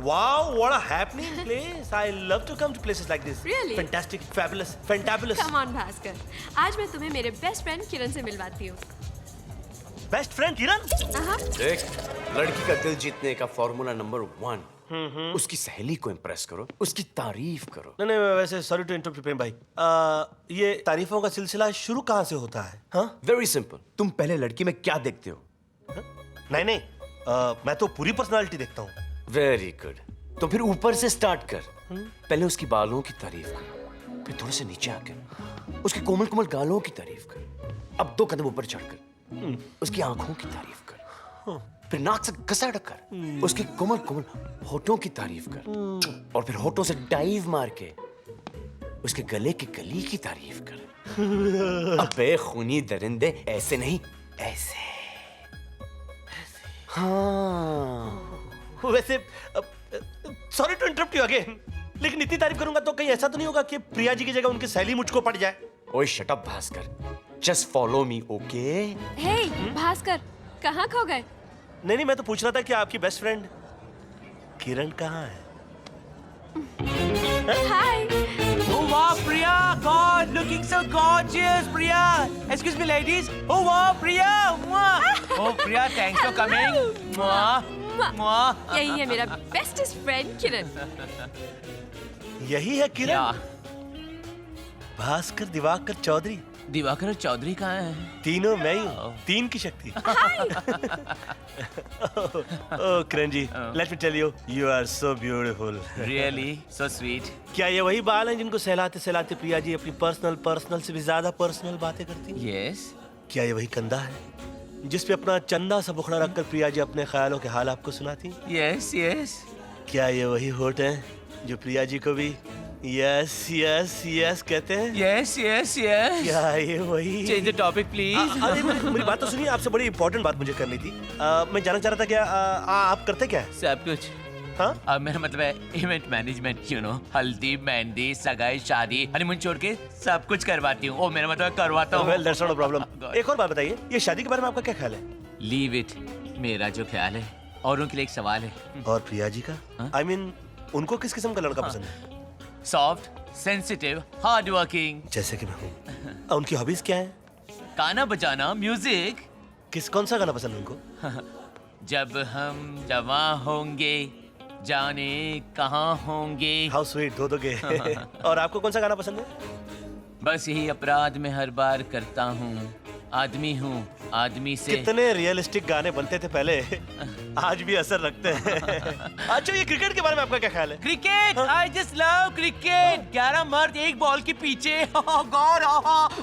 Wow, what a happening place. I love to come to places like this. Really? Fantastic, fabulous, fantabulous. Come on Bhaskar, आज मैं तुम्हें मेरे best friend किरण से मिलवाती हूँ। Best friend किरण? देख, लड़की का दिल जीतने का फॉर्मूला नंबर 1, उसकी सहेली को इम्प्रेस करो, उसकी तारीफ करो। नहीं, वैसे सॉरी टू इंटरप्ट प्रेम भाई, ये तारीफों का सिलसिला शुरू कहाँ से होता है? हाँ? वेरी सिंपल, तुम पहले लड़की में क्या देखते हो? नहीं, मैं तो पूरी पर्सनालिटी देखता हूँ। वेरी गुड, तो फिर ऊपर से स्टार्ट कर। पहले उसकी बालों की तारीफ कर, फिर थोड़े से नीचे आकर उसके कोमल कोमल गालों की तारीफ कर। अब 2 कदम ऊपर चढ़कर उसकी आंखों की तारीफ कर, फिर नाक से घसड़ कर उसके कोमल कोमल होठों की तारीफ कर, और फिर होठों से डाइव मार के उसके गले की गली की तारीफ कर। अबे खूनी दरिंदे, ऐसे नहीं, ऐसे। हाँ। वैसे sorry to interrupt you again, लेकिन इतनी तारीफ करूंगा तो कहीं ऐसा तो नहीं होगा कि प्रिया जी की जगह उनकी सहेली मुझको पड़ जाए? ओए shut up Bhaskar, just follow me, okay? Hey Bhaskar, कहाँ खो गए? नहीं, मैं तो पूछ रहा था कि आपकी बेस्ट फ्रेंड किरण कहाँ है? हाय। Oh wow, Priya! God, looking so gorgeous, Priya. Excuse me, ladies. Oh wow, Priya! Mwah. Oh Priya, thanks for coming. Mwah. Mwah. यही है मेरा बेस्टेस्ट फ्रेंड किरण। यही है किरण? Yeah. भास्कर दिवाकर चौधरी, दिवाकर चौधरी कहाँ है? तीनों मैं ही हूँ, 3 की शक्ति। Oh Kiran ji, let me tell you, you are so beautiful. Really? So sweet. क्या ये वही बाल हैं जिनको सहलाते सहलाते प्रिया जी अपनी पर्सनल से भी ज्यादा पर्सनल बातें करती हैं? Yes. क्या ये वही कंधा है जिस पे अपना चंदा सा बुखड़ा रखकर प्रिया जी अपने ख्यालों के हाल आपको सुनाती हैं? Yes, yes. क्या ये वही होठ हैं जो प्रिया जी को भी यस यस यस कहते हैं? Yes, yes, yes. क्या ये वही? Change the topic, please. अरे मेरी बात तो सुनिए, आपसे बड़ी इंपॉर्टेंट बात मुझे करनी थी। मैं जानना चाह रहा था, क्या आप करते क्या है? सब कुछ। हाँ? अब मेरा मतलब है इवेंट मैनेजमेंट, यू नो, हल्दी, मेहंदी, सगाई, शादी, हनीमून छोड़ के सब कुछ करवाती हूँ। ओ मेरा मतलब करवाता हूँ। Well that's not a problem. एक और बात बताइए, ये शादी के बारे में आपका क्या ख्याल है? लीव इट, मेरा जो ख्याल है, और उनके लिए एक सवाल है। और प्रिया जी का? आई मीन उनको किस किस्म का लड़का पसंद है? Soft, sensitive, hard working. जैसे कि मैं हूँ। उनकी हॉबीज क्या है? गाना बजाना, म्यूजिक। कौन सा गाना पसंद है उनको? जब हम जवां होंगे, जाने कहाँ होंगे। हाउ स्वीट, दो दोगे। और आपको कौन सा गाना पसंद है? बस यही अपराध में हर बार करता हूँ, आदमी हूँ, आदमी से। कितने रियलिस्टिक गाने बनते थे पहले, आज भी असर रखते हैं। अच्छा, ये क्रिकेट के बारे में आपका क्या ख्याल है? Cricket, I just love cricket. 11 मर्द एक बॉल के पीछे। गॉड,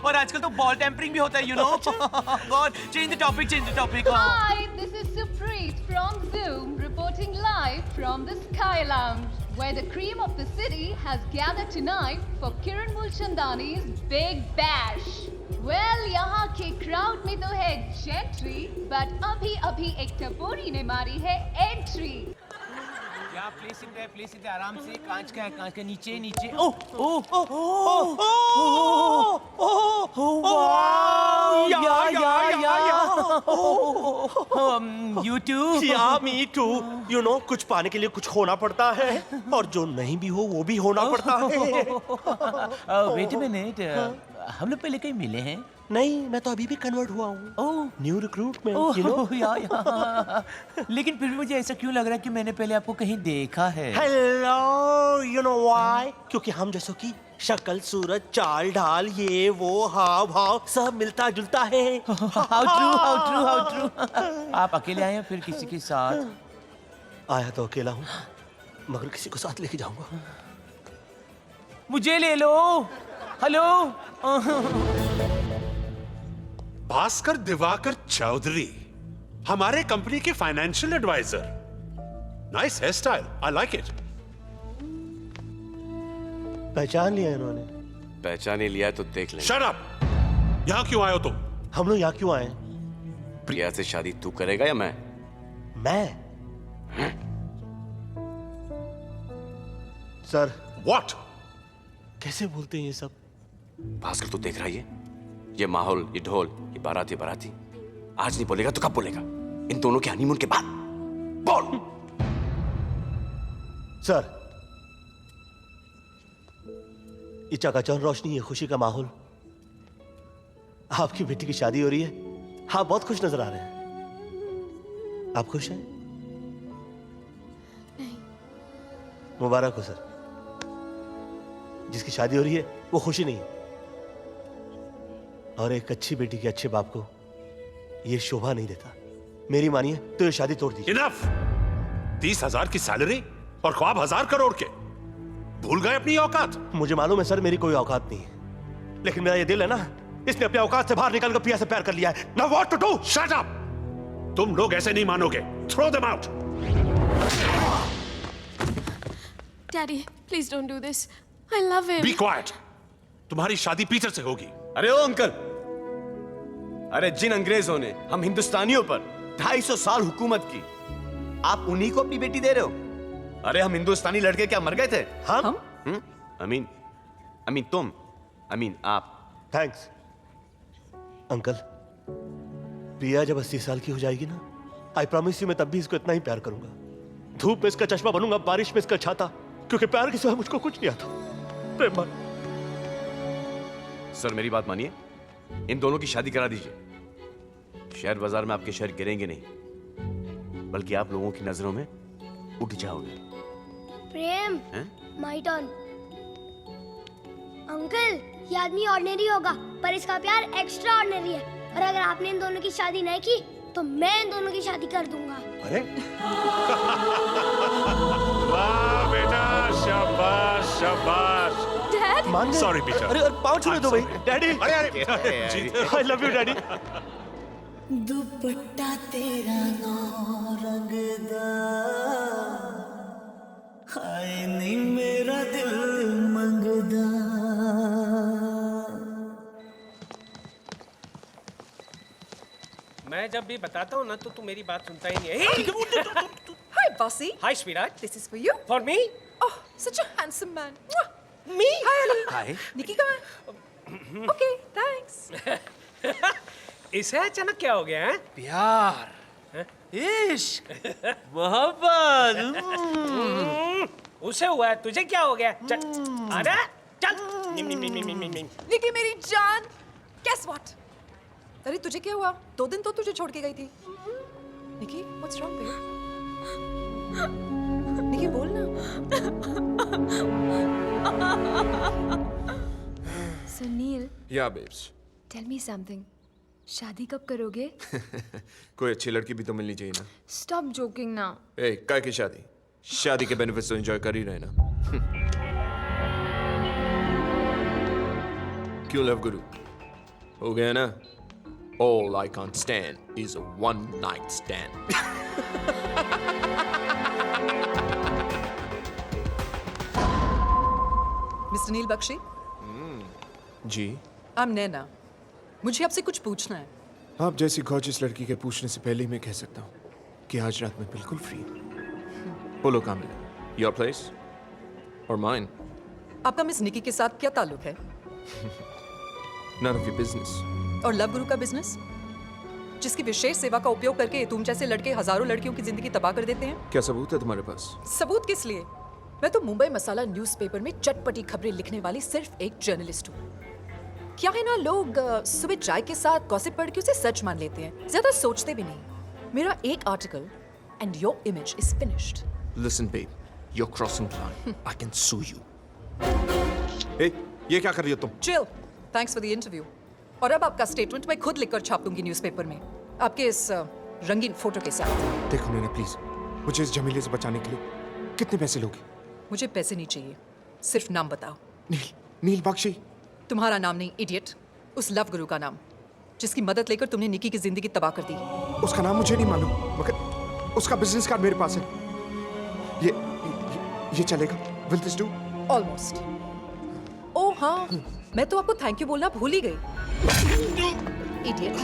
और आजकल तो बॉल टेम्परिंग भी होता है, you know. God, change the topic, change the topic. Hi, this is Supreet from Zoom reporting live from the Sky Lounge, where the cream of the city has gathered tonight for Kiran Mulchandani's Big Bash. Well, यहाँ के crowd में तो है gentry, but अभी एक टपोरी ने मारी है एंट्री। या प्लेस इट आराम से। कांच का है, कांच के नीचे नीचे। ओह ओह ओह ओह ओह, यू टू। या मी टू। यू नो, कुछ पाने के लिए कुछ खोना पड़ता है, और जो नहीं भी हो वो भी होना पड़ता है। वेट अ मिनट, हम लोग पहले कहीं मिले हैं? नहीं, मैं तो अभी भी कन्वर्ट हुआ हूँ। ओह, न्यू रिक्रूट में, ओह, you know? या। लेकिन फिर भी मुझे ऐसा क्यों लग रहा है कि मैंने पहले आपको कहीं देखा है? Hello, you know why? क्योंकि हम जैसों की शक्ल, सूरत, चाल ढाल, ये वो हाव भाव सब मिलता जुलता है। How true. आप अकेले आए हैं फिर किसी के साथ? आया तो अकेला हूँ, मगर किसी को साथ लेके जाऊंगा। मुझे ले लो। हेलो। भास्कर दिवाकर चौधरी, हमारे कंपनी के financial advisor. Nice hair style, I like it. पहचान लिया इन्होंने? पहचान ही लिया तो देख लेंगे। Shut up! यहाँ क्यों आए हो तुम? हम लोग यहाँ क्यों आए? प्रिया से शादी तू करेगा या मैं? Sir, what? कैसे बोलते हैं ये सब? भास्कर तू देख रहा है ये माहौल, ये ढोल, ये बाराती आज नहीं बोलेगा तो कब बोलेगा? इन दोनों के हनीमून के बाद बोल। सर, ये चकाचौंध रोशनी, ये खुशी का माहौल, आपकी बेटी की शादी हो रही है, आप बहुत खुश नजर आ रहे हैं। आप खुश हैं? नहीं। मुबारक हो सर। जिसकी शादी हो रही है वो खुशी नहीं, और एक अच्छी बेटी के अच्छे बाप को ये शोभा नहीं देता। मेरी मानिए तो ये शादी तोड़ दीजिए। इनफ। 30,000 की सैलरी और ख्वाब 1000 करोड़ के। भूल गए अपनी औकात? मुझे मालूम है सर, मेरी कोई औकात नहीं है, लेकिन मेरा ये दिल है ना, इसने अपनी औकात से बाहर निकलकर प्रिया से प्यार कर लिया है। Now what to do? Shut up! तुम लोग ऐसे नहीं मानोगे। Throw them out! Daddy, please don't do this. I love him. Be quiet! तुम्हारी शादी पीटर से होगी। अरे ओ अंकल, अरे जिन अंग्रेजों ने हम हिंदुस्तानियों पर 250 साल हुकूमत की, आप उन्हीं को अपनी बेटी दे रहे हो? अरे हम हिंदुस्तानी लड़के क्या मर गए थे? हम? तुम, आप। Thanks uncle. प्रिया जब 80 साल की हो जाएगी ना, आई प्रॉमिस यू, मैं तब भी इसको इतना ही प्यार करूंगा। धूप में इसका चश्मा बनूंगा, बारिश में इसका छाता, क्योंकि प्यार के सिवा मुझको कुछ नहीं आता। प्रेम मान। सर मेरी बात मानिए, इन दोनों की शादी करा दीजिए। शहर बाजार में आपके शहर गिरेंगे नहीं, बल्कि आप लोगों की नजरों में उठ जाओगे। प्रेम, हैं? My turn. अंकल, ये आदमी ऑर्डिनरी होगा, पर इसका प्यार एक्स्ट्रा ऑर्डिनरी है, और अगर आपने इन दोनों की शादी नहीं की तो मैं इन दोनों की शादी कर दूंगा। अरे वाह बेटा, शाबाश शाबाश। Dad? मान गए? Sorry, Peter. अरे पाँव छूने दो भाई। डैडी, अरे जीते। I love you daddy. दुपट्टा तेरा नौ रंगदा, हाय नी मेरा दिल मंगदा। मैं जब भी बताता हूँ ना तो तू मेरी बात सुनता ही नहीं है। Hi, bossy. Hi, sweetheart. This is for you. For me? Oh, such a handsome man. Mwah. Me? Hi, Ali. Hi. Nikki, come on. Okay, thanks. इसे अचानक क्या हो गया है? प्यार, इश्क, मोहब्बत। उसे हुआ है, तुझे क्या हो गया? चल, आना, चल। निम निम निम निम निम निम। निकी मेरी जान. Guess what? अरे तुझे क्या हुआ? 2 दिन तो तुझे छोड़ के गई थी. निकी, what's wrong, babe? निकी बोल ना. So Neil, या बेब्स, tell me something. शादी कब करोगे? कोई अच्छी लड़की भी तो मिलनी चाहिए ना। Stop joking now. ए, काय की शादी? शादी के बेनिफिट्स तो एंजॉय कर ही रहे ना। क्यों लव गुरु? हो गया ना? All I can't stand is a one night stand. Mr. Neil Bakshi, ji, I'm Naina. मुझे आपसे कुछ पूछना है. आप जैसी गॉर्जियस लड़की के पूछने से पहले ही मैं कह सकता हूँ कि आज रात में बिल्कुल फ्री हूँ। बोलो कहाँ मिले? Your place or mine? आपका मिस निकी के साथ क्या ताल्लुक है? None of your business. और लव गुरु का बिजनेस, जिसकी विशेष सेवा का उपयोग करके तुम जैसे लड़के हजारों लड़कियों की जिंदगी तबाह कर देते हैं? क्या सबूत है तुम्हारे पास? सबूत किस लिए? मैं तो मुंबई मसाला न्यूज़पेपर में चटपटी खबरें लिखने वाली सिर्फ एक जर्नलिस्ट हूँ. क्या है ना, लोग सुबह चाय के साथ गॉसिप पढ़ के उसे सच मान लेते हैं, ज्यादा सोचते भी नहीं. मेरा एक article and your image is finished. Listen, babe, you're crossing the line. I can sue you. Hey, ये क्या कर रही हो तुम? Chill. Thanks for the interview. और अब आपका स्टेटमेंट मैं खुद लिखकर छाप दूंगी न्यूज़पेपर में, आपके इस रंगीन फोटो के साथ. देखो नैना, प्लीज, मुझे इस जमीले से बचाने के लिए कितने पैसे लोगे? मुझे पैसे नहीं चाहिए, सिर्फ नाम बताओ. नील बख्शी. तुम्हारा नाम नहीं, इडियट. उस लव गुरु का नाम, जिसकी मदद लेकर तुमने निकी की जिंदगी तबाह कर दी. उसका नाम मुझे नहीं मालूम, मगर उसका बिजनेस कार्ड मेरे पास है. ये चलेगा? Will this do? ऑलमोस्ट. ओह हाँ, मैं तो आपको थैंक यू बोलना भूल ही गई. इडियट.